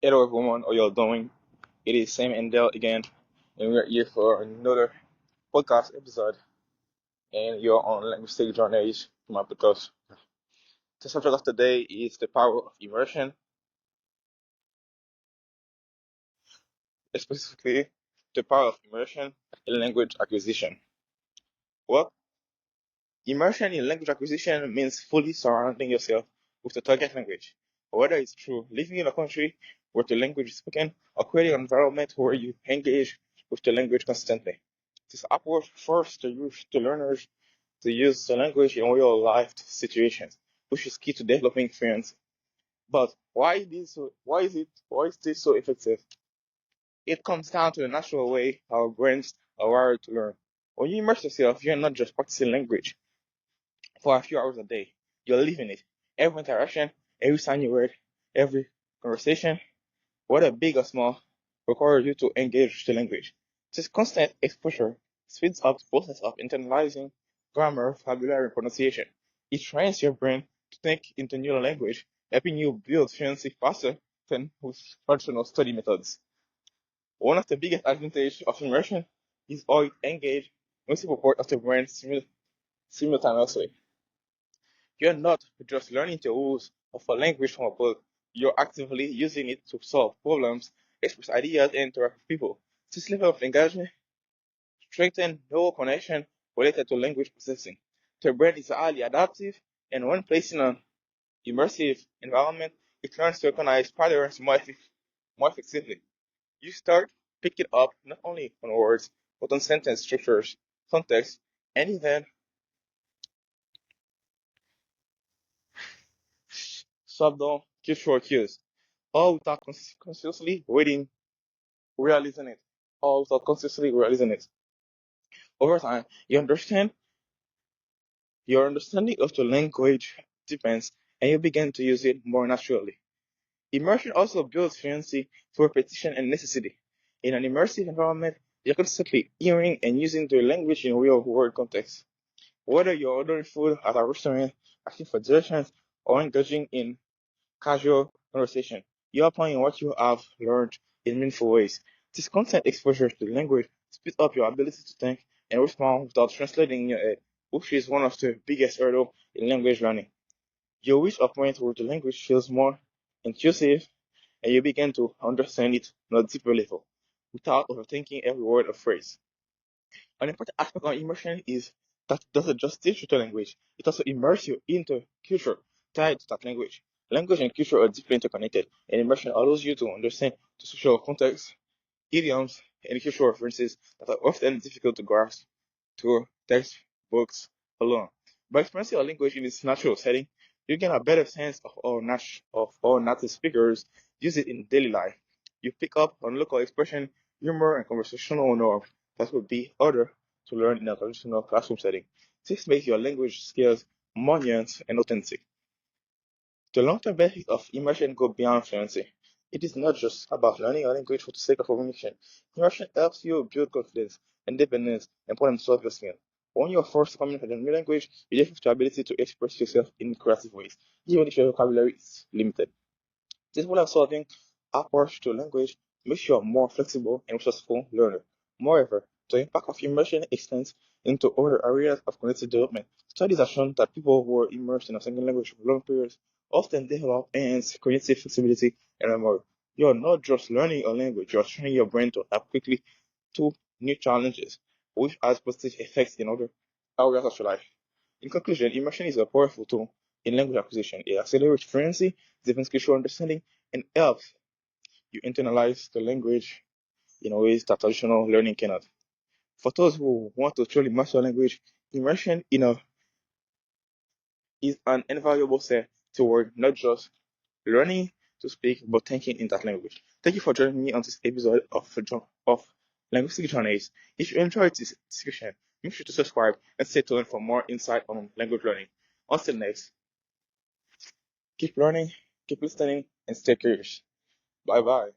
Hello everyone, how y'all doing? It is Sam and Dell again, and we're here for another podcast episode. And you're on Linguistic Journeys, my podcast. The subject of today is the power of immersion, specifically the power of immersion in language acquisition. Well, immersion in language acquisition means fully surrounding yourself with the target language, whether it's through living in a country where the language is spoken or creating an environment where you engage with the language constantly. This approach forces the learners to use the language in real life situations, which is key to developing fluency. But why is this so effective? It comes down to the natural way our brains are wired to learn. When you immerse yourself, you're not just practicing language for a few hours a day. You're living it. Every interaction, every sign you word, every conversation, whether big or small, requires you to engage with the language. This constant exposure speeds up the process of internalizing grammar, vocabulary, and pronunciation. It trains your brain to think into new language, helping you build fluency faster than with traditional study methods. One of the biggest advantages of immersion is how it engages multiple parts of the brain simultaneously. You're not just learning the rules of a language from a book, you're actively using it to solve problems, express ideas, and interact with people. This level of engagement strengthens neural connection related to language processing. The brain is highly adaptive, and when placed in an immersive environment, it learns to recognize patterns more effectively. You start picking up not only on words, but on sentence structures, context, and even subtle cultural cues, all without consciously realizing it, all without consciously realizing it. Over time, your understanding of the language deepens, and you begin to use it more naturally. Immersion also builds fluency through repetition and necessity. In an immersive environment, you're constantly hearing and using the language in real-world context. Whether you're ordering food at a restaurant, asking for directions, or engaging in casual conversation, you're applying what you have learned in meaningful ways. This constant exposure to the language speeds up your ability to think and respond without translating in your head, which is one of the biggest hurdles in language learning. You reach a point where the language feels more intuitive and you begin to understand it on a deeper level without overthinking every word or phrase. An important aspect of immersion is that it doesn't just teach you the language, it also immerses you into culture tied to that language. Language and culture are deeply interconnected, and immersion allows you to understand the social context, idioms, and cultural references that are often difficult to grasp through textbooks alone. By experiencing a language in its natural setting, you gain a better sense of how native speakers use it in daily life. You pick up on local expression, humor, and conversational norms that would be harder to learn in a traditional classroom setting. This makes your language skills more nuanced and authentic. The long-term benefits of immersion go beyond fluency. It is not just about learning a language for the sake of communication. Immersion helps you build confidence, independence, and problem-solve your skills. When you are forced to communicate in a new language, you develop the ability to express yourself in creative ways, even if your vocabulary is limited. This problem-solving approach to language makes you a more flexible and resourceful learner. Moreover, the impact of immersion extends into other areas of cognitive development. Studies have shown that people who are immersed in a single language for long periods often develop enhanced cognitive flexibility and memory. You're not just learning a language, you're training your brain to adapt quickly to new challenges, which has positive effects in other areas of your life. In conclusion, immersion is a powerful tool in language acquisition. It accelerates fluency, deepens cultural understanding, and helps you internalize the language in ways that traditional learning cannot. For those who want to truly master language, immersion is an invaluable step toward not just learning to speak, but thinking in that language. Thank you for joining me on this episode of Linguistic Journeys. If you enjoyed this discussion, make sure to subscribe and stay tuned for more insight on language learning. Until next, keep learning, keep listening, and stay curious. Bye bye.